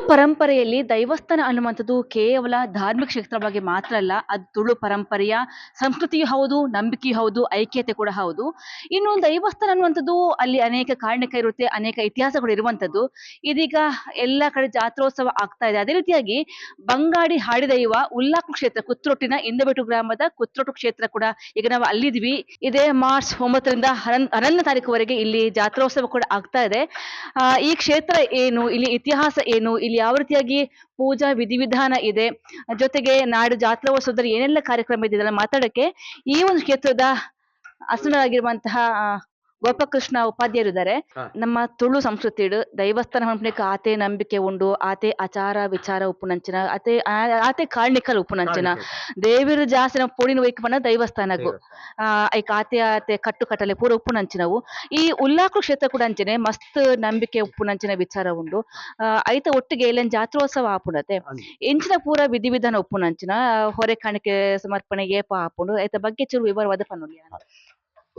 ಪರಂಪರೆಯಲ್ಲಿ ದೈವಸ್ಥಾನ ಅನ್ನುವಂಥದ್ದು ಕೇವಲ ಧಾರ್ಮಿಕ ಕ್ಷೇತ್ರದ ಬಗ್ಗೆ ಮಾತ್ರ ಅಲ್ಲ, ಅದು ತುಳು ಪರಂಪರೆಯ ಸಂಸ್ಕೃತಿಯೂ ಹೌದು, ನಂಬಿಕೆಯೂ ಹೌದು, ಐಕ್ಯತೆ ಕೂಡ ಹೌದು. ಇನ್ನು ದೈವಸ್ಥಾನ ಅನ್ನುವಂಥದ್ದು ಅಲ್ಲಿ ಅನೇಕ ಕಾರಣಿಕ ಇರುತ್ತೆ, ಅನೇಕ ಇತಿಹಾಸಗಳು ಇರುವಂಥದ್ದು. ಇದೀಗ ಎಲ್ಲ ಕಡೆ ಜಾತ್ರೋತ್ಸವ ಆಗ್ತಾ ಇದೆ. ಅದೇ ರೀತಿಯಾಗಿ ಬಂಗಾಡಿ ಹಾಡಿದೈವ ಉಲ್ಲಾಕ್ಲು ಕ್ಷೇತ್ರ ಕುತ್ರೊಟ್ಟಿನ ಇಂದಬೆಟ್ಟು ಗ್ರಾಮದ ಕುತ್ರೊಟ್ಟು ಕ್ಷೇತ್ರ ಕೂಡ ಈಗ ನಾವು ಅಲ್ಲಿದ್ವಿ. ಇದೇ ಮಾರ್ಚ್ 9ರಿಂದ 11ನೇ ತಾರೀಕುವರೆಗೆ ಇಲ್ಲಿ ಜಾತ್ರೋತ್ಸವ ಕೂಡ ಆಗ್ತಾ ಇದೆ. ಈ ಕ್ಷೇತ್ರ ಏನು, ಇಲ್ಲಿ ಇತಿಹಾಸ ಏನು, ಇಲ್ಲಿ ಯಾವ ರೀತಿಯಾಗಿ ಪೂಜಾ ವಿಧಿವಿಧಾನ ಇದೆ, ಜೊತೆಗೆ ನಾಡು ಜಾತ್ರೋತ್ಸವದಲ್ಲಿ ಏನೆಲ್ಲ ಕಾರ್ಯಕ್ರಮ ಇದೆ ಇದೆಲ್ಲ ಮಾತಾಡಕ್ಕೆ ಈ ಒಂದು ಕ್ಷೇತ್ರದ ಹಸನಾಗಿರುವಂತಹ ಗೋಪಕೃಷ್ಣ ಉಪಾಧ್ಯಾಯರು ಇದ್ದಾರೆ. ನಮ್ಮ ತುಳು ಸಂಸ್ಕೃತಿಡು ದೈವಸ್ಥಾನ ಹಂಪನಿಕ ಆತೆ ನಂಬಿಕೆ ಉಂಡು, ಆತೆ ಆಚಾರ ವಿಚಾರ ಉಪ್ಪುನಂಚಿನ ಆತೆ ಕಾರಣಿಕಲ್ ಉಪ್ಪುನಂಚಿನ ದೇವಿರ ಜಾಸ್ತಿ ಪೊಡಿನ ವೈಕಪನ ದೈವಸ್ಥಾನಗು ಐಕ್ ಆತೆ ಕಟ್ಟು ಕಟ್ಟಲೆ ಪೂರ ಉಪ್ಪುನಂಚಿನವು. ಈ ಉಲ್ಲಾಕು ಕ್ಷೇತ್ರ ಕೂಡ ಅಂಚನೆ ಮಸ್ತ್ ನಂಬಿಕೆ ಉಪ್ಪುನಂಚಿನ ವಿಚಾರ ಉಂಡು. ಐತ ಒಟ್ಟಿಗೆ ಇಲ್ಲನ್ ಜಾತ್ರೋತ್ಸವ ಆಪುಂಡತೆ ಎಂಚಿನ ಪೂರ ವಿಧಿವಿಧಾನ ಉಪ್ಪುನಂಚಿನ ಹೊರೆ ಕಾಣಿಕೆ ಸಮರ್ಪಣೆ ಏಪ ಆಪುಂಡು ಐತ ಬಗ್ಗೆ ಚೂರು ವಿವರವಾದ ಪನ್ನುಲಿ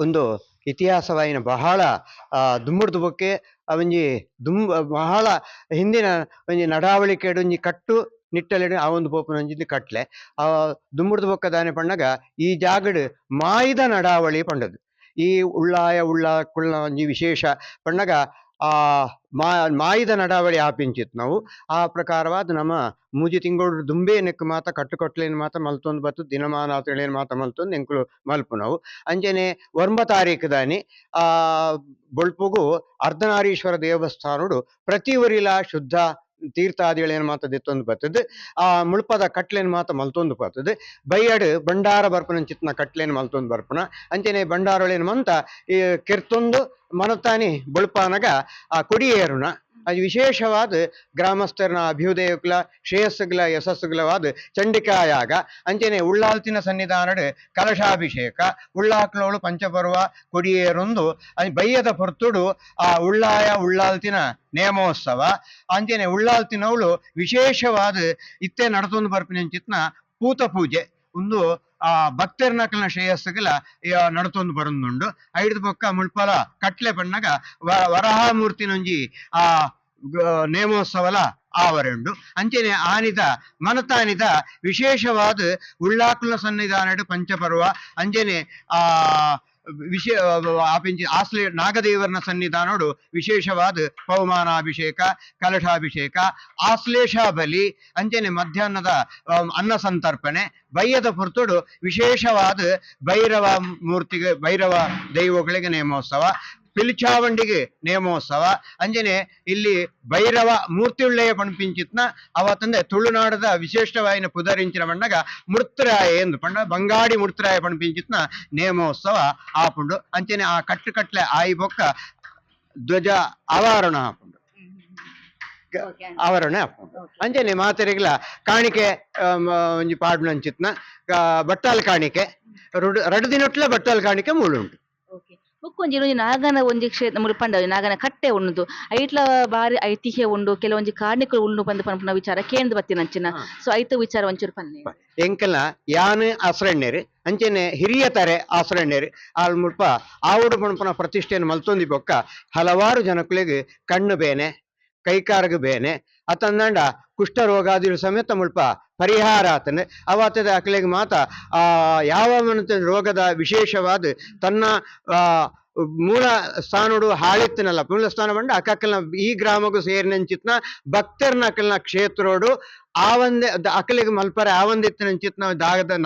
ಒಂದು ಇತಿಹಾಸವಾಯಿನ ಬಹಳ ದುಮ್ಮುಡ್ದು ಬೊಕ್ಕೆ ಅವಂಜಿ ಬಹಳ ಹಿಂದಿನ ಒಂಜಿ ನಡಾವಳಿಕೆಡು ಒಂಜಿ ಕಟ್ಟು ನಿಟ್ಟಲೆಡು ಆ ಒಂದು ಪೋಪುನ ಒಂಜಿದ್ದು ಕಟ್ಲೆ ಆ ದುಮ್ಮುಡ್ದು ಬೊಕ್ಕ ದಾನೆ ಪಂಡಗ ಈ ಜಾಗಡ್ ಮಾಯ್ದ ನಡಾವಳಿ ಪಂಡದು. ಈ ಉಳ್ಳಾಯ ಕುಳ್ಳ ಒಂಜಿ ವಿಶೇಷ ಪಂಡಗ ಆ ಮಾಯ್ದ ನಡಾವಳಿ ಆಪಿಂಚಿತ್ ನಾವು ಆ ಪ್ರಕಾರವಾದ ನಮ್ಮ ಮೂಜಿ ತಿಂಗಳು ದುಂಬೆ ನೆಕ್ ಮಾತ ಕಟ್ಟುಕೊಟ್ಲೇನು ಮಾತ ಮಲ್ತೊಂದು ಬತ್ತು ದಿನಮಾನ ತಿಳಿಯನ್ ಮಾತ ಮಲ್ತೊಂದು ಎಂಕ್ಲು ಮಲ್ಪು ನಾವು ಅಂಜನೆ 9 ತಾರೀಕು ದಾನಿ ಬೊಳ್ಪುಗು ಅರ್ಧನಾರೀಶ್ವರ ದೇವಸ್ಥಾನಡು ಪ್ರತಿ ವರಿಲ ಶುದ್ಧ ತೀರ್ಥಾದಿಗಳೇನು ಮಾತ ದಿತ್ತೊಂದು ಬರ್ತದೆ. ಮುಳ್ಪದ ಕಟ್ಲೇನು ಮಾತ ಮಲ್ತೊಂದು ಬರ್ತದೆ. ಬೈಯಡ್ ಭಂಡಾರ ಬರ್ಪನ ಚಿತ್ನ ಕಟ್ಲೇನು ಮಲ್ತೊಂದು ಬರ್ಪನ ಅಂಚನೆ ಭಂಡಾರಳೇನು ಮಂತ ಈ ಕೆರ್ತೊಂದು ಮನತಾನಿ ಬೊಳ್ಪಾನಗ ಕೊಡಿಯೇರುನ ಅದು ವಿಶೇಷವಾದ ಗ್ರಾಮಸ್ಥರನ ಅಭ್ಯುದಯಗಳ ಶ್ರೇಯಸ್ಸುಗಳ ಯಶಸ್ಸುಗಳವಾದ ಚಂಡಿಕಾಯಾಗ ಅಂಚನೆ ಉಳ್ಳಾಲ್ತಿನ ಸನ್ನಿಧಾನಡ್ ಕಲಶಾಭಿಷೇಕ ಉಳ್ಳಾಕ್ಲೋಳು ಪಂಚಪರ್ವ ಕೊಡಿಯೇರೊಂದು ಬಯ್ಯದ ಪೊರ್ತುಡು ಉಳ್ಳಾಲ್ತಿನ ನೇಮೋತ್ಸವ ಅಂಚನೆ ಉಳ್ಳಾಲ್ತಿನವಳು ವಿಶೇಷವಾದ ಇತ್ತೆ ನಡತೊಂದು ಬರ್ಪಿನ ಪೂತ ಪೂಜೆ ಒಂದು ಭಕ್ತರ್ನಕಲ್ನ ಶ್ರೇಯಸ್ಸುಗಳ ನಡತೊಂದು ಬರೊಂದುಂಡು. ಐದು ಪೊಕ್ಕ ಮುಳ್ಪಲ ಕಟ್ಲೆ ಬಣ್ಣಗ ವರಹಾಮೂರ್ತಿನೊಂಜಿ ನೇಮೋತ್ಸವಲ ಆವರೆಂಡು ಅಂಚನೆ ಆನಿದ ಮನತಾನಿದ ವಿಶೇಷವಾದ ಉಳ್ಳಾಕುಲ ಸನ್ನಿಧಾನಡು ಪಂಚಪರ್ವ ಅಂಜನೆ ಆಸ್ಲೆ ನಾಗದೇವರನ ಸನ್ನಿಧಾನೋಡು ವಿಶೇಷವಾದ ಪವಮಾನಾಭಿಷೇಕ ಕಲಶಾಭಿಷೇಕ ಆಶ್ಲೇಷ ಬಲಿ ಅಂಜನೆ ಮಧ್ಯಾಹ್ನದ ಅನ್ನ ಸಂತರ್ಪಣೆ ಬಯ್ಯದ ಪೊರ್ತುಡು ವಿಶೇಷವಾದ ಭೈರವ ದೈವಗಳಿಗೆ ನೇಮೋತ್ಸವ ಪಿಲಿಚಾವಂಡಿಗೆ ನೇಮೋತ್ಸವ ಅಂಜನೆ ಇಲ್ಲಿ ಭೈರವ ಮೂರ್ತಿಯುಳ್ಳೆಯ ಪಣಪಿಂಚಿತ್ನ ಅವತ್ತಂದೆ ತುಳುನಾಡದ ವಿಶೇಷವಾಯಿನ ಪುದರಿಂಚಿನ ಬಣ್ಣಗ ಮೃತ್ರಾಯ ಎಂದು ಪಂಡ ಬಂಗಾಡಿ ಮೃತ್ರಾಯ ಪಣಪಿಂಚಿತ್ನ ನೇಮೋತ್ಸವ ಆಪುಂಡು ಅಂಚನೆ ಆ ಕಟ್ಲೆ ಆಯಿ ಬೊಕ್ಕ ಧ್ವಜ ಆವರಣ ಆಪುಂಡು ಆವರಣ ಆಪುಂಡು ಅಂಚನೆ ಮಾತೆರೆಗ್ಲ ಕಾಣಿಕೆ ಒಂಜಿ ಪಾಡ್ನಂಚಿತ್ನ ಬಟ್ಟಾಲ್ ಕಾಣಿಕೆ ರಡು ದಿನೊಟ್ಲ ಬಟ್ಟಾಲ್ ಕಾಣಿಕೆ ಮೂಳುಂಟು. ಬುಕ್ಕೊಂಜಿ ನಾಗನ ಒಂಜಿ ಕ್ಷೇತ್ರ ಮುಲ್ಪಂಡ ನಾಗನ ಕಟ್ಟೆ ಉಣ್ಣುದು ಐಟ್ಲ ಬಾರಿ ಐತಿಹ್ಯ ಉಂಡು ಕೆಲವೊಂಜಿ ಕಾರ್ಣಿಕರು ಉಳ್ಳು ಬಂದು ಪನ್ಪುನ ವಿಚಾರ ಕೇಂದ್ರ ಬತ್ತಿನಂಚಿನ ಸೊ ಐತ ವಿಚಾರ ಒಂಚೂರು ಪನ್ನೆ ಎಂಕಲ್ನ ಯಾನ್ ಆಸರಣ್ಯರು ಅಂಚನೆ ಹಿರಿಯ ತಾರೆ ಆಸರಣ್ಯರು ಆಲ್ ಮುಲ್ಪ ಆವುಡು ಪಣಪನ ಪ್ರತಿಷ್ಠೆಯನ್ನು ಮಲ್ತೊಂದಿ ಬೊಕ್ಕ ಹಲವಾರು ಜನಕ್ಕಳಿಗೆ ಕಣ್ಣು ಬೇನೆ ಕೈಕಾರಗ ಬೇನೆ ಅತಂದಂಡ ಕುಷ್ಠರೋಗಾದಿಗಳು ಸಮೇತ ಮುಲ್ಪ ಪರಿಹಾರ ಆತನೆ ಅವತ್ತದ ಅಕಲಿಗೆ ಮಾತ ಯಾವ ರೋಗದ ವಿಶೇಷವಾದ ತನ್ನ ಮೂಲ ಸ್ಥಾನಡು ಹಾಳಿತ್ತನಲ್ಲ ಮೂಲ ಸ್ಥಾನ ಬಂಡ ಅಕ್ಕಲ್ನ ಈ ಗ್ರಾಮಗೂ ಸೇರಿನಂಚಿತ್ನ ಭಕ್ತರ್ನ ಅಕಲ್ನ ಕ್ಷೇತ್ರೋಡು ಆವಂದೆ ಅಕಲಿಗೆ ಮಲ್ಪರ ಆವಂದಿತ್ತನಂಚಿತ್ನ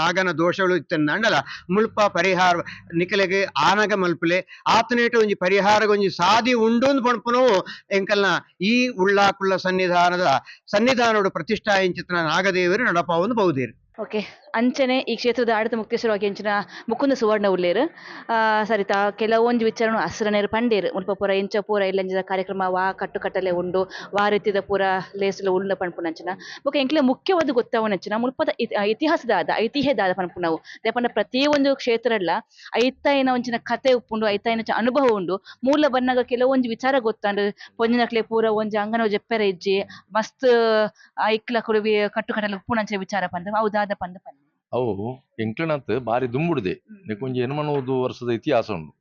ನಾಗನ ದೋಷಗಳು ಇತ್ತಂದಲ್ಲ ಮುಲ್ಪ ಪರಿಹಾರ ನಿಕಲಿಗೆ ಆನಗ ಮಲ್ಪಲೆ ಆತನೇಟ ಒಂಜಿ ಪರಿಹಾರಗ ಒಂಜಿ ಸಾದಿ ಉಂಡು ಪಣಪುನವು ಎಂಕಲ್ನ ಈ ಉಳ್ಳಾಕುಳ್ಳ ಸನ್ನಿಧಾನೋಡು ಪ್ರತಿಷ್ಠಾಯಿಂಚಿತ್ನ ನಾಗದೇವರು ನಡಪ ಒಂದು ಬೌದೇರು. ಓಕೆ ಅಂಚನೆ ಈ ಕ್ಷೇತ್ರದ ಆಡಳಿತ ಮುಖ್ಯಸ್ಥರವಾಗಿ ಅಂಚಿನ ಮುಕುಂದ ಸುವರ್ಣ ಉಳ್ಳೇರು ಸರಿತಾ ಕೆಲವೊಂದು ವಿಚಾರನು ಹಸಿರನೇರು ಪಂಡೇರು ಮುಲ್ಪ ಪೂರ ಇಂಚ ಪೂರ ಇಲ್ಲಂಜದ ಕಾರ್ಯಕ್ರಮ ವಾ ಕಟ್ಟಲೆ ಉಂಡು ವಾ ರೀತಿದ ಪೂರ ಲೇಸುಲು ಉಳ್ಳ ಪನ್ಪುನಂಚಿನ ಬೊಕ ಎಂಕ್ಲೆ ಮುಖ್ಯವಾದ ಗೊತ್ತಾವನಂಚಿನ ಮುಲ್ಪದ ಇತಿಹಾಸದಾದ ಐತಿಹ್ಯದಾದ ಪನ್ಪುನವು ದೇಪಂಡ ಪ್ರತಿಯೊಂದು ಕ್ಷೇತ್ರಲ್ಲ ಐತಾಯಿನ ಒಂಚಿನ ಕತೆ ಉಪ್ಪುಂಡು ಐತಾಯಿನ ಅನುಭವ ಉಂಡು ಮೂಲ ಬನ್ನಾಗ ಕೆಲವೊಂದು ವಿಚಾರ ಗೊತ್ತಾಂಡು ಪೊಂಜಿನಕ್ಲೆ ಪೂರ ಒಂಜಿ ಅಂಗನ ಜೆಪ್ಪೆರ ಇಜ್ಜಿ ಮಸ್ತ್ ಐಕ್ಲ ಕೊಡುವಿ ಕಟ್ಟಲೆ ಉಪ್ಪುನಂಚಿನ ವಿಚಾರ ಪಂಡ ಹೌದಾದ ಪಂಡ ಪನ್ನೆ ಅವು ಎಂಕ್ಲನತ್ ಬಾರಿ ದುಂಬುಡ್ದೆ ನೆಕೊಂಜಿ ಎನ್ಮನೂದು ವರ್ಷದ ಇತಿಹಾಸ ಉಂಡು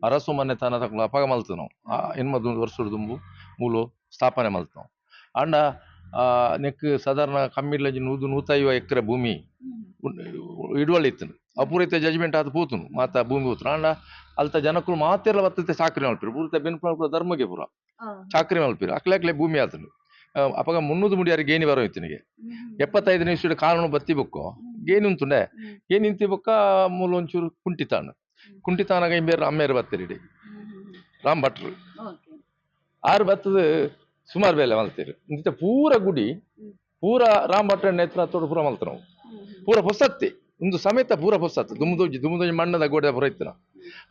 ಅರಸು ಮನೆ ತಾನ ತಕ್ಕ ಅಪಗ ಮಲ್ತು ನಾವು ಎನ್ಮದು ವರ್ಷದ ದುಂಬು ಮೂಲು ಸ್ಥಾಪನೆ ಮಲ್ತು ನಾವು ಅಂಡ ನೆಕ್ ಸಾಧಾರಣ ಕಮ್ಮಿಡ್ಲ 150 ಎಕರೆ ಭೂಮಿ ಇಡುವಳಿ ಇತ್ತನು ಅಪೂರೈತ ಜಜ್ಮೆಂಟ್ ಆದ ಪೂತನು ಮಾತ ಭೂಮಿ ಪೂತನು ಅಂಡ ಅಲ್ತ ಜನಕ್ಕಳು ಮಾತೆಲ್ಲ ಬರ್ತತೆ ಚಾಕ್ರಿ ಮಲ್ಪಿರು ಪೂರ್ತಿ ಬೆನ್ಪುಳ ಧರ್ಮಗೆ ಪೂರ ಚಾಕ್ರಿ ಮಲ್ಪಿರು ಅಕ್ಲೆ ಭೂಮಿ ಆತನು ಅಪಗ 300 ಮುಡಿಯಾರಿ ಗೇಣಿ ಬರೋ ಇತ್ತನಿಗೆ 75 ನಿಮಿಷ ಕಾನೂನು ಬತ್ತಿ ಬೊಕ್ಕೋ ಗೇಣಿ ಉಂತುಂಡೆ ಗೇಣಿ ಇಂತಿ ಬೊಕ್ಕ ಮೂಲ ಒಂಚೂರು ಕುಂಟಿತಾನಾಗ ಇಂಬೇರು ಅಮ್ಮೇರು ಬತ್ತಿರಿಡಿ ರಾಮ್ ಭಟ್ರು ಆರು ಬತ್ತದ ಸುಮಾರು ಬೇಲೆ ಮಲ್ತೀರಿ ಇಂತ ಪೂರ ಗುಡಿ ಪೂರ ರಾಮ್ ಭಟ್ರ ನೇತ್ರ ತೋಡು ಪೂರ ಮಲ್ತ ನಾವು ಪೂರ ಹೊಸತ್ತಿ ಒಂದು ಸಮೇತ ಪೂರ ಹೊಸತ್ತು ದುಮ್ಮದೋಜಿ ಮಣ್ಣದ ಗೋಡೆ ಪೂರ ಇತ್ತು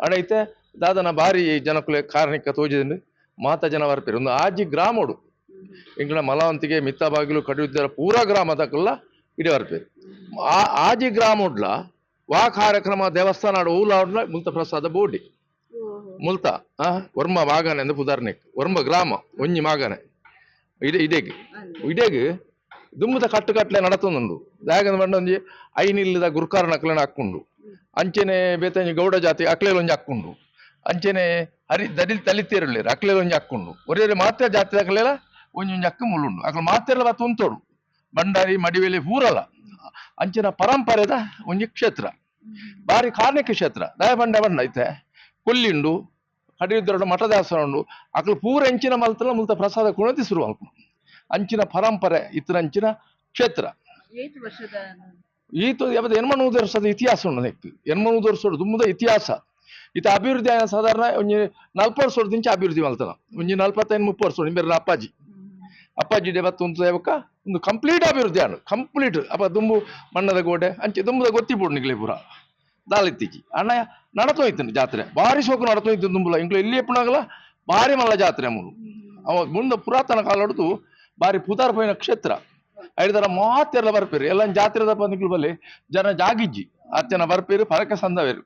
ಅಡ ಐತೆ ದಾದನ ಭಾರಿ ಜನಕುಲೆ ಕಾರಣಿಕ ತೋಜಿದ ಮಾತ ಜನ ಬರ್ಪೇರು ಒಂದು ಆಜಿ ಗ್ರಾಮೋಡು ಇಂಗಳ ಮಲವಂತಿಗೆ ಮಿತ್ತ ಬಾಗಿಲು ಕಡಿಯುದ್ದರ ಪೂರ ಗ್ರಾಮದಕ್ಕೆಲ್ಲ ಇಡೀ ಬರ್ಪೇರು ಆಜಿ ಗ್ರಾಮೋಡ್ಲ ವಾ ಕಾರ್ಯಕ್ರಮ ದೇವಸ್ಥಾನ ಊಲಾಡ್ಲ ಮುಲ್ತ ಪ್ರಸಾದ ಬೋಡಿ ಮುಲ್ತ ವರ್ಮ ಮಾಗನೆ ಅಂದ ಉದಾಹರಣೆ ವರ್ಮ ಗ್ರಾಮ ಒಂಜಿ ಮಾಗನೆ ಇಡೇಗ್ ದುಮ್ಮದ ಕಟ್ಟುಕಟ್ಲೆ ನಡತೊಂದುಂಡು ದಾಗದ ಬಂಡೊಂಜಿ ಐನಿಲ್ಲದ ಗುರುಕಾರನ ಅಕ್ಲೆನ ಹಾಕೊಂಡು ಅಂಚೆನೆ ಬೇತಂಜಿ ಗೌಡ ಜಾತಿ ಅಕ್ಲೆಲ್ ಒಂಜಿ ಹಾಕೊಂಡು ಅಂಚೆನೆ ದಡಿಲ್ ತಲಿತೇರುಳ್ಳೇರು ಅಕ್ಲೆಲ್ ಒಂಜಿ ಹಾಕೊಂಡು ಒರೇ ಮಾತ್ರ ಜಾತಿ ಅಕ್ಲೆಲ ಒಂಜೊಂಜಿ ಅಕ್ಕ ಮುಳ್ಳುಂಡು ಅಕ್ಲ ಮಾತೆಲ್ಲ ಬತ್ತ ಉಂತೋಡು ಬಂಡಾರಿ ಮಡಿವೇಲಿ ಪೂರಲ್ಲ ಅಂಚಿನ ಪರಂಪರೆದ ಒಂಜಿ ಕ್ಷೇತ್ರ ಬಾರಿ ಕಾರ್ಣಿಕ ಕ್ಷೇತ್ರ ದಯ ಬಂಡ ಐತೆ ಕೊಲ್ಲಿಂಡು ಕಡಿಯುದ್ರಡು ಮಠದಾಸನ ಉಂಡು ಅಕ್ಲು ಪೂರ ಎಂಚಿನ ಮಲ್ತಲ ಮುಲ್ತ ಪ್ರಸಾದ ಕುಣತಿ ಶುರು ಅಲ್ಪ ಅಂಚಿನ ಪರಂಪರೆ ಇತ್ತಿನ ಅಂಚಿನ ಕ್ಷೇತ್ರ ಈತ ಯಾವ್ದು 80 ವರ್ಷದ ಇತಿಹಾಸ ಉಂಡು ನೆಕ್ 80 ವರ್ಷದ ದುಮ್ಮದ ಇತಿಹಾಸ ಇತ ಅಭಿವೃದ್ಧಿ ಆಯ್ನ ಸಾಧಾರಣ ಒಂಜಿ 40 ವರ್ಷದಿಂದ ಅಭಿವೃದ್ಧಿ ಮಲ್ತನ ಒಂಜಿ 45-30 ವರ್ಷ ನಿಂಬೆರ್ನ ಅಪ್ಪಾಜಿ ದೇವತ್ತು ಒಂದು ಕಂಪ್ಲೀಟ್ ಅಭಿವೃದ್ಧಿ ಆನು ಕಂಪ್ಲೀಟ್ ಅಪ್ಪ ದುಂಬು ಮಣ್ಣದ ಗೋಡೆ ಅಂಚೆ ದುಂಬುದ ಗೊತ್ತಿಪೋಡು ನಿಗ್ಲೆ ಪೂರ ದಾಳಿತ್ತೀಜಿ ಅಣ್ಣ ನಡತೋಯ್ತನು ಜಾತ್ರೆ ಭಾರಿ ಸೋಕು ನಡತೋಯ್ತು ದುಂಬುಲ ಇಂಗ್ಲ ಇಲ್ಲಿ ಎಪ್ಪನಾಗಲ ಭಾರಿ ಮಲ್ಲ ಜಾತ್ರೆ ಮೂರು ಅವ ಮುಂದೆ ಪುರಾತನ ಕಾಲ ಹೊಡೆದು ಭಾರಿ ಪುತಾರ್ಪೈನ ಕ್ಷೇತ್ರ ಐದರ ಮಾತೆಲ್ಲ ಬರ್ಪೇರು ಎಲ್ಲ ಜಾತ್ರೆದ ನಿಗ್ಲು ಬಲ್ಲಿ ಜನ ಜಾಗಿಜ್ಜಿ ಅಚ್ಚನ ಬರ್ಪೇರು ಪರಕೆ ಸಂದವೇರು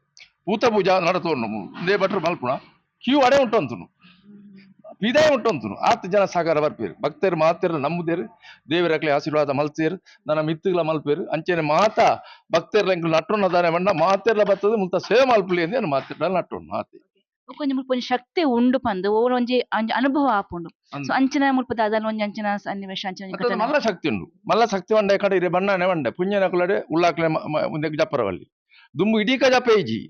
ಪೂತ ಪೂಜಾ ನಡತೋನು ದೇ ಭಟ್ರು ಮಲ್ಪುಣ ಕ್ಯೂ ಅಡೆ ಉಂಟಂತನು ವಿದಾಯ ಉಂಟಂತನು ಆತ ಜನ ಸಾಗರ ಬರ್ಪೇರು ಭಕ್ತರು ಮಾತೆಲ್ಲ ನಂಬುದೇರು ದೇವರಕ್ಲೆ ಆಶೀರ್ವಾದ ಮಲ್ತೇರು ನನ್ನ ಮಿತ್ತುಗಳ ಮಲ್ಪೇರು ಅಂಚೆನೆ ಮಾತ ಭಕ್ತರ್ಲ ಎಂಕ್ಲು ನಟ್ಟೊನ್ನ ದಾನೆ ಬಣ್ಣ ಮಾತೆಲ್ಲ ಬರ್ತದೆ ಮುಲ್ತ ಸೇವೆ ಮಲ್ಪಲಿ ಅಂದ್ರೆ ಮಾತೆಲ್ಲ ನಟ್ಟೊನ್ನು ಮಾತೆ కొంచెం ముಲ್ಪ ಒಂಜಿ ಶಕ್ತಿ ಉಂಡು ಪಂದ್ ಓ ಒಂಜಿ ಅನುಭವ ಆಪುಂಡು ಸೊ ಅಂಚಿನ ಮುಲ್ಪ ದಾದನ ಒಂಜಿ ಅಂಚಿನ ಸನ್ನಿವೇಶ ಅಂಚಿನ ಮಲ್ಲ ಶಕ್ತಿ ಉಂಡು ಮಲ್ಲ ಶಕ್ತಿ ಒಂಡೆ ಕಡೆ ಇರೆ ಬಣ್ಣನೆ ಒಂಡೆ ಪುಣ್ಯನಕುಲಡೆ ಉಳ್ಳಾಕ್ಲೆ ಮುಂದೆ ಜಪ್ಪರವಲ್ಲಿ ದುಂಬು ಇಡೀಕ ಜಪೇಜಿ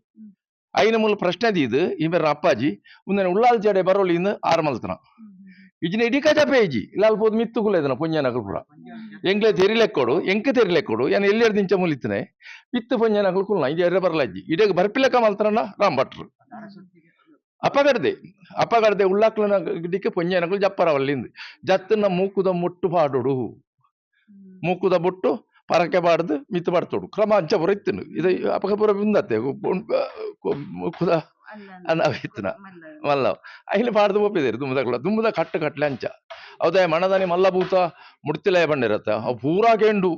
ಐನ ಮೂಲ ಪ್ರಶ್ನೆ ದೀದು ಈ ಬೇರೆ ಅಪ್ಪಾಜಿ ಮುಂದೆ ಉಳ್ಳಾಲ್ ಜಡೆ ಬರೋಲಿಂದ ಆರು ಮಲ್ತನ ಇಜಿನ ಇಡೀಕ ಜಪೇಜಿ ಇಲ್ಲ ಅಲ್ಪ ಮಿತ್ತು ಕುಲ ಇದನ ಪುಣ್ಯನಕಲು ಪುರ ಎಂಕ್ಲೆ ತೆರಿಲೆಕ್ಕೊಡು ಎಂಕ ತೆರಿಲೆಕ್ಕೊಡು ಏನು ಎಲ್ಲಿ ದಿಂಚ ಮುಲಿತನೆ ಮಿತ್ತು ಪುಣ್ಯನಕಲು ಕುಲ್ನ ಇದು ಎರ್ರೆ ಬರಲಜ್ಜಿ ಇಡೀಗ ಬರ್ಪಿಲಕ ಮಲ್ತನ ರಾಮ್ ಭಟ್ರು ಅಪಗಡದೆ ಉಳ್ಳಾಕ್ಲನ ಗಿಡಕ್ಕೆ ಪೊಂಜನಗಳು ಜಪ್ಪರವಲ್ಲಿಂದು ಜತ್ತನ ಮೂಕುದ ಮುಟ್ಟು ಪಾಡೋಡು ಮೂಕುದ ಬುಟ್ಟು ಪರಕೆ ಬಾಡ್ದು ಮಿತ್ತು ಬಡ್ತೋಡು ಕ್ರಮ ಅಂಚ ಪುರ ಇತ್ತನು ಇದು ಅಪಕಪುರ ಬಿಂದತ್ತೆ ಮೂಕುದ ಅನ್ನವಿತ್ತನ ಮಲ್ಲ ಅಹಿಲ್ ಪಾಡ್ದು ಒಪ್ಪಿದೇರು ದುಮ್ಮದ ಕಟ್ಟಲೆ ಅಂಚ ಹೌದಾ ಮಣದಾನಿ ಮಲ್ಲಭೂತ ಮುಡ್ತಿಲಯ ಬಂಡಿರತ್ತ ಅವು ಪೂರಾ ಕೇಂಡು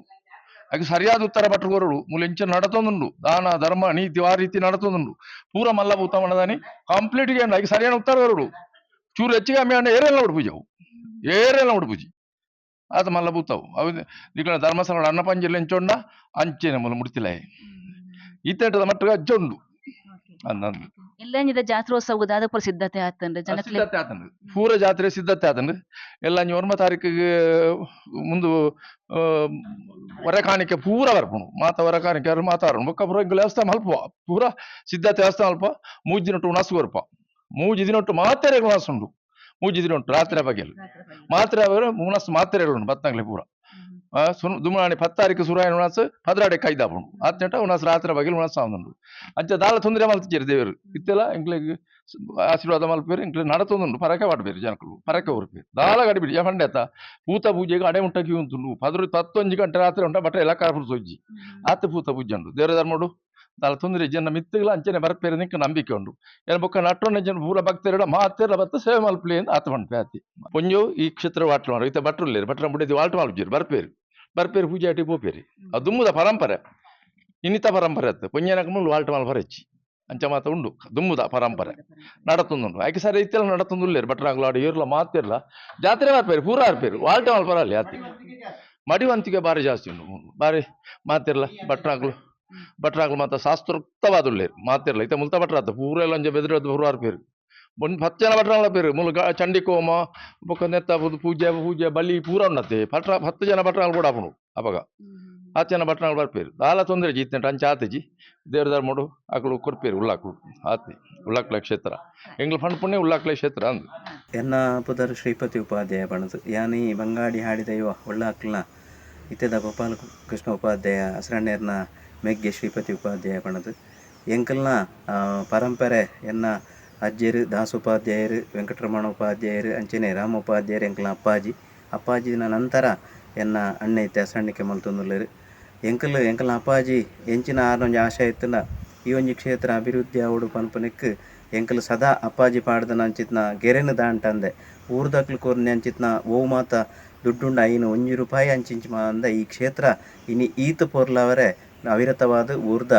ಹಾಗೆ ಸರಿಯಾದ ಉತ್ತರ ಪಟ್ಟುಕೊರಡು ಮುಲೆಂಚ ನಡತೊಂದುಂಡು ದಾನ ಧರ್ಮ ನೀತಿ ಆ ರೀತಿ ನಡತೊಂದುಂಡು ಪೂರ ಮಲ್ಲಭೂತ ಮಣದಾನಿ ಕಂಪ್ಲೀಟ್ ಗೆ ಹಾಗೆ ಸರಿಯಾದ ಉತ್ತರ ಕೊರಡು ಚೂರು ಹೆಚ್ಚಿಗೆ ಅಮ್ಮೆ ಅಣ್ಣ ಏರೆಲ್ಲ ಉಡುಪೂಜಿ ಅವು ಏರೆಲ್ಲ ಉಡುಪೂಜಿ ಆತ ಮಲ್ಲಭೂತವು ಅವು ನಿಗಳ ಧರ್ಮಸ್ಥಳ ಅನ್ನಪಂಜಿಲ್ಲ ಎಂಚೊಂಡ ಅಂಚೆನ ಮುಲ ಮುಡ್ತಿಲಯ ಈತೇಟದ ಮಟ್ಟಿಗೆ ಅಜ್ಜೊಂಡು ಅಂದಂದು ಎಲ್ಲ ಜಾತ್ರೋತ್ಸವ ದಾದ ಸಿದ್ಧತೆ ಆತಂದ್ರೆ ಸಿದ್ಧತೆ ಆತಂದು ಪೂರ ಜಾತ್ರೆ ಸಿದ್ಧತೆ ಆತಂದು ಎಲ್ಲ 1 ತಾರೀಕಿಗೆ ಮುಂದು ಹೊರ ಕಾಣಿಕೆ ಪೂರ ಬರ್ಪುಣು ಮಾತ ಹೊರ ಕಾಣಿಕೆ ಮಾತಾಡೋಣ ಬೊಕ್ಕ ಪೂರ ವ್ಯವಸ್ಥೆ ಮಲ್ಪ ಪೂರ ಸಿದ್ಧತೆ ವ್ಯವಸ್ಥೆ ಮಲ್ಪ ಮೂಜಿನೊಟ್ಟು ಉಣಸು ಬರ್ಪ ಮೂಜಿದಿನೊಟ್ಟು ಮಾತ್ರೆಗಳು ಉಣಸುಂಡು ಮೂಜಿದಿನೊಟ್ಟು ರಾತ್ರಿ ಬಗೆಯಲ್ಲಿ ಮಾತ್ರೆ ಉಣಸು ಮಾತ್ರೆಗಳು ಬತ್ನಾಗ್ಲೆ ಪೂರ ದುಮಾಣಿ 10 ತಾರೀಕು ಸುರಾಯನ ಉಣಸು ಪದ್ರಾಡೆ ಕೈದಾಪುಣು ಆತ್ನೆಟ ಉಣಸು ರಾತ್ರಿ ಬಗೆಲ್ ಉಣಸು ಸಾವುಂಡು ಅಂಚೆ ದಾಳ ತೊಂದರೆ ಮಲ್ತಿದ್ದೀರಿ ದೇವರು ಇತ್ತೆಲ್ಲ ಎಂಕ್ಲೆಗ್ ಆಶೀರ್ವಾದ ಮಲ್ಪೇರು ಎಂಕ್ಲೆ ನಡತೊಂದುಂಡು ಪರಕೆ ಮಾಡ್ಬೇರು ಜನಕಲು ಪರಕೆ ಹೊರಪೇರು ದಾಳ ಗಡಿಬಿಡಿ ಯಾಕಂಡೆತ ಪೂತ ಪೂಜೆಗೆ ಅಡೆ ಉಂಟಕಿ ಉಂಟುಂಡು 11 ಗಂಟೆ ರಾತ್ರಿ ಉಂಟ ಬಟ್ಟೆ ಎಲ್ಲ ಕಾರ್ಪುರ್ ಸೊಜ್ಜಿ ಆತ ಪೂತ ಪೂಜೆ ಉಂಡು ದೇವರ ಧರ್ಮಡು ದಾಳ ತೊಂದರೆ ಜನ ಮಿತ್ತುಗಳ ಅಂಚನೆ ಬರ್ಪೇರು ನಿಕ್ಕ ನಂಬಿಕೆ ಉಂಡು ಏನು ಬೊಕ್ಕ ನಟ್ಟೊನ್ನ ಜನ ಪೂರ ಭಕ್ತರೆಲ್ಲ ಮಾತೆಲ್ಲ ಬತ್ತ ಸೇವೆ ಮಲ್ಪಲಿ ಅಂತ ಆತ ಬಂಡ್ಪೆ ಆತಿ ಪೊಂಜು ಈ ಕ್ಷೇತ್ರ ವಾಟ್ಲು ಮಾಡು ಈತ ಭಟ್ರುಲ್ಲೇರು ಭಟ್ರ ಮುಡಿದು ವಾಲ್ಟ್ ಮಲ್ಪಿರು ಬರ್ಪೇರು ಪೂಜೆ ಆಟಿ ಪೋಪೇರಿ ಅದು ದುಮ್ಮದ ಪರಂಪರೆ ಇನ್ನಿತ ಪರಂಪರೆ ಅತ್ತ ಪೊಂಜನಕ ಮುಳ್ಳು ವಾಲ್ಟ್ ಮಲ್ಪರ ಹೆಚ್ಚಿ ಅಂಚ ಮಾತ ಉಂಡು ದುಮ್ಮದ ಪರಂಪರೆ ನಡತೊಂದುಂಡು ಆಯ್ಕೆ ಸರಿ ಇತ್ತೆಲ್ಲ ನಡತೊಂದುಲ್ಲೇರು ಭಟ್ರಾಗ್ಲು ಆಡು ಏರ್ಲ ಮಾತಿರ್ಲ ಜಾತ್ರೆ ಬರ್ಪೇರು ಪೂರ ಆರ್ಪೇರು ವಾಲ್ಟ್ ಮಲ್ಪರ ಅಲ್ಲಿ ಆತಿ ಮಡಿವಂತಿಗೆ ಬಾರಿ ಜಾಸ್ತಿ ಉಂಡು ಬಾರಿ ಮಾತಿರ್ಲ ಭಟ್ರಾಗ್ಲು ಮಾತ ಶಾಸ್ತ್ರೋಕ್ತವಾದುಲ್ಲೇರು ಮಾತಿರ್ಲ ಇತ್ತ ಮುಲ್ತ ಭಟ್ರ ಆತ ಪೂರ ಎಲ್ಲ ಅಂಜ ಬೆದರದ್ದು ಪೂರ ಆರ್ಪೇರು ಒಂದು 10 ಜನ ಭಟ್ರಾಳ ಪೇರು ಮುಲು ಚಂಡಿಕೋಮ ಬೊಕ್ಕ ನೆತ್ತ ಪೂಜೆ ಪೂಜೆ ಬಲಿ ಪೂರ ಉನ್ನತ್ತೆ 10 ಜನ ಭಟ್ರಾಳ ಕೂಡ ಆಪುಂಡು ಅಪಗ 10 ಜನ ಭಟ್ರಾಳ ಬರ್ಪೇರು ದಾಲ ತೊಂದರೆ ಜೀತೆ ಅಂಚ ಆತಜಿ ದೇವ್ರ ಧರ್ಮಡು ಅಕಲು ಕೊರ್ಪೇರು ಉಳ್ಳಾಕು ಆತಿ ಉಳ್ಳಾಕ್ಲ ಕ್ಷೇತ್ರ ಎಂಗ್ಲ ಫಂಡ್ ಪುಣ್ಯ ಉಳ್ಳಾಕ್ಲ ಕ್ಷೇತ್ರ ಅಂದ್ ಎನ್ನ ಪುದರ್ ಶ್ರೀಪತಿ ಉಪಾಧ್ಯಾಯ ಪಣದು ಯಾನಿ ಬಂಗಾಡಿ ಹಾಡಿದ ಇವ ಉಳ್ಳಾಕ್ಲನ ಇತ್ತೆದ ಗೋಪಾಲ ಕೃಷ್ಣ ಉಪಾಧ್ಯಾಯ ಹಸ್ರಣ್ಣೇರ್ನ ಮೆಗ್ಗೆ ಶ್ರೀಪತಿ ಉಪಾಧ್ಯಾಯ ಪಣದು ಎಂಕಲ್ನ ಪರಂಪರೆ ಎನ್ನ ಅಜ್ಜರು ದಾಸೋಪಾಧ್ಯಾಯರು ವೆಂಕಟರಮಣ ಉಪಾಧ್ಯಾಯರು ಅಂಚನೆ ರಾಮ ಉಪಾಧ್ಯಾಯರು ಎಂಕಲ್ನ ಅಪ್ಪಾಜಿನ ನಂತರ ಎನ್ನ ಅಣ್ಣ ಇತ್ತೆ ಹಸ್ರಣ್ಣಿಕೆ ಮಲ್ತೊಂದುಲ್ಲೆರು ಎಂಕಲ್ನ ಅಪ್ಪಾಜಿ ಎಂಚಿನ ಆರೊಂಜಿ ಆಶೆ ಇತ್ತನ ಈ ಒಂಜಿ ಕ್ಷೇತ್ರ ಅಭಿವೃದ್ಧಿ ಆವಡು ಪನ್ಪನಕ್ಕೆ ಎಂಕಲ್ ಸದಾ ಅಪ್ಪಾಜಿ ಪಾಡ್ದನ ಅಂಚಿತ್ನ ಗೆರೆನು ದಾಂಟಂದೆ ಊರ್ದಕ್ಲು ಕೋರ್ನೆ ಅಂಚಿತ್ನ ಓ ಮಾತ ದುಡ್ಡುಂಡ ಐನು ₹1 ಅಂಚಿಂಚು ಅಂದ ಈ ಕ್ಷೇತ್ರ ಇನಿ ಈತ ಪೋರ್ಲವರೆ ಅವಿರತವಾದ ಊರ್ದ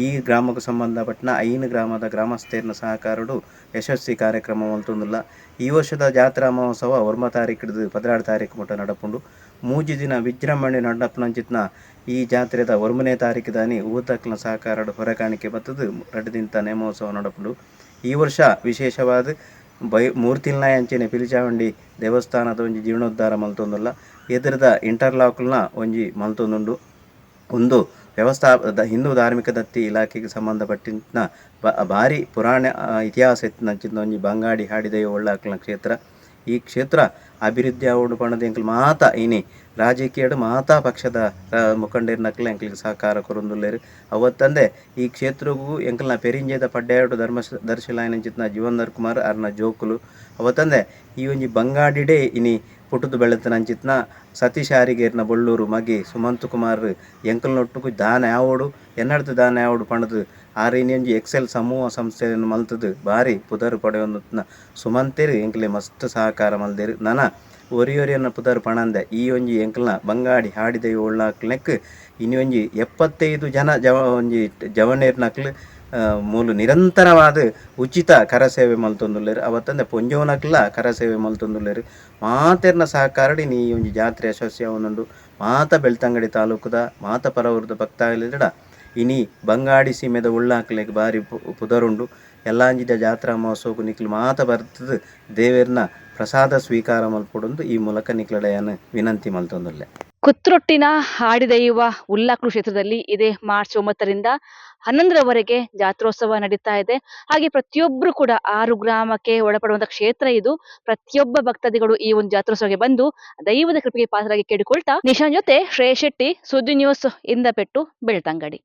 ಈ ಗ್ರಾಮಕ್ಕೆ ಸಂಬಂಧಪಟ್ಟ 5 ಗ್ರಾಮದ ಗ್ರಾಮಸ್ಥೇರ್ನ ಸಹಕಾರಡು ಯಶಸ್ವಿ ಕಾರ್ಯಕ್ರಮ ಮಲ್ತೊಂದುಲ್ಲ ಈ ವರ್ಷದ ಜಾತ್ರಾ ಮಹೋತ್ಸವ 1 ತಾರೀಕು ಹಿಡಿದು 16 ತಾರೀಕು ಮುಟ್ಟ ನಡಪುಂಡು 3 ದಿನ ವಿಜೃಂಭಣೆ ನಡಪನಂಚಿತ್ನ ಈ ಜಾತ್ರೆದ 1 ತಾರೀಕು ದಾನಿ ಊತಕ್ಲ ಸಹಕಾರಡು ಹೊರಕಾಣಿಕೆ ಬತ್ತದು ರಡ್ದಿಂತ ನೇಮೋತ್ಸವ ನಡಪುಂಡು ಈ ವರ್ಷ ವಿಶೇಷವಾದ ಮೂರ್ತಿಲ್ನಾಯ ಅಂಚೆನೆ ಪಿಲಿಚಾವಂಡಿ ದೇವಸ್ಥಾನದ ಒಂಜಿ ಜೀರ್ಣೋದ್ಧಾರ ಮಲ್ತೊಂದುಲ್ಲ ಎದುರದ ಇಂಟರ್ಲಾಕ್ಲ್ನ ಒಂಜಿ ಮಲ್ತೊಂದುಂಡು ಒಂದು ಹಿಂದೂ ಧಾರ್ಮಿಕ ದತ್ತಿ ಇಲಾಖೆಗೆ ಸಂಬಂಧಪಟ್ಟಿನ ಭಾರಿ ಪುರಾಣ ಇತಿಹಾಸ ಎತ್ತಿನಂಚಿನ ಒಂಜಿ ಬಂಗಾಡಿ ಹಾಡಿದೆಯೋ ಒಳ್ಳಾಕ್ಲ ಕ್ಷೇತ್ರ ಈ ಕ್ಷೇತ್ರ ಅಭಿವೃದ್ಧಿ ಆವಡು ಪಣದ ಎಂಕಲ್ ಮಾತ ಇನಿ ರಾಜಕೀಯಡು ಮಾತಾ ಪಕ್ಷದ ಮುಖಂಡರ್ನಕ್ಲ ಎಂಕಲಿಗೆ ಸಹಕಾರ ಕೊರೊಂದುಲ್ಲೇರು ಅವತ್ತಂದೆ ಈ ಕ್ಷೇತ್ರಗೂ ಎಂಕಲ್ನ ಪೆರಿಂಜೇದ ಪಡ್ಡೆಯಾಡು ದರ್ಶಿಲಾಯನಂಚಿತ್ನ ಜೀವನ್ದರ್ ಕುಮಾರ್ ಅರ್ನ ಜೋಕುಲು ಅವತ್ತಂದೆ ಈ ಒಂಜಿ ಬಂಗಾಡಿಡೆ ಇನಿ ಪುಟುದು ಬೆಳೆತನಂಚಿತ್ನ ಸತೀಶ್ ಆರಿಗೇರ್ನ ಬೊಳ್ಳೂರು ಮಗಿ ಸುಮಂತ್ ಕುಮಾರ್ ಎಂಕಲ್ನೊಟ್ಟುಗು ದಾನ ಯಾವೋಡು ಎನ್ನಡ್ದು ದಾನ ಯಾವೋಡು ಪಣದು ಆರೇನಿಯಂಜಿ ಎಕ್ಸೆಲ್ ಸಮೂಹ ಸಂಸ್ಥೆಯನ್ನು ಮಲ್ತದು ಭಾರಿ ಪುದರ್ ಪಡೆಯೊಂದುತ್ನ ಸುಮಂತೇರು ಎಂಕಲೆ ಮಸ್ತ್ ಸಹಕಾರ ಮಲ್ದೇರು ನನ ಒರಿಯೊರಿಯನ್ನ ಪುದರ್ ಪಣಂದೆ ಈ ಒಂಜಿ ಎಂಕಲ್ನ ಬಂಗಾಡಿ ಹಾಡಿದೆಯೋ ಒಳ್ಳಾಕ್ಲೆಕ್ ಇನಿ ಒಂಜಿ 75 ಜನ ಒಂಜಿ ಜವನೇರ್ನಕ್ಲು ಮೂಲು ನಿರಂತರವಾದ ಉಚಿತ ಕರಸೇವೆ ಮಲ್ತೊಂದುಲ್ಲೇರು ಅವತ್ತಂದೆ ಪೊಂಜೋನಕ್ಲ ಕರಸೇವೆ ಮಲ್ತೊಂದುಲ್ಲೇರು ಮಾತೆರ್ನ ಸಹಕಾರಡಿ ನೀ ಒಂಜಿ ಜಾತ್ರೆ ಯಶಸ್ವಿ ಅವನೊಂದು ಮಾತ ಬೆಳ್ತಂಗಡಿ ತಾಲೂಕುದ ಮಾತ ಪರವೂರ್ದ ಭಕ್ತಾಗಲಿಡ ಇನಿ ಬಂಗಾಡಿ ಸೀಮೆದ ಉಳ್ಳಾಕ್ಲೆಗ್ ಬಾರಿ ಪುದರುಂಡು ಎಲ್ಲಾಂಜಿದ ಜಾತ್ರಾ ಮಹೋತ್ಸವಕ್ಕೂ ನಿಕ್ಲು ಮಾತ ಬರ್ತದ ದೇವೇರ್ನ ಪ್ರಸಾದ ಸ್ವೀಕಾರ ಮಲ್ಪೊಡೊಂದು ಈ ಮೂಲಕ ನಿಕ್ಲಡೆಯನ್ನು ವಿನಂತಿ ಮಲ್ತೊಂದುಲ್ಲೆ. ಕುತ್ರೊಟ್ಟಿನ ಹಾಡಿದೆಯುವ ಉಳ್ಳಾಕ್ಲು ಕ್ಷೇತ್ರದಲ್ಲಿ ಇದೇ ಮಾರ್ಚ್ 9ರಿಂದ 11ರವರೆಗೆ ಜಾತ್ರೋತ್ಸವ ನಡೀತಾ ಇದೆ. ಹಾಗೆ ಪ್ರತಿಯೊಬ್ಬರು ಕೂಡ 6 ಗ್ರಾಮಕ್ಕೆ ಒಳಪಡುವಂತ ಕ್ಷೇತ್ರ ಇದು. ಪ್ರತಿಯೊಬ್ಬ ಭಕ್ತಾದಿಗಳು ಈ ಒಂದು ಜಾತ್ರೋತ್ಸವಕ್ಕೆ ಬಂದು ದೈವದ ಕೃಪೆಗೆ ಪಾತ್ರರಾಗಿ ಕೇಳಿಕೊಳ್ತಾ ನಿಶಾನ್ ಜೊತೆ ಶ್ರೇಯಶ್ ಶೆಟ್ಟಿ, ಸುದ್ದಿ ನ್ಯೂಸ್, ಇಂದಪೆಟ್ಟು, ಬೆಳ್ತಂಗಡಿ.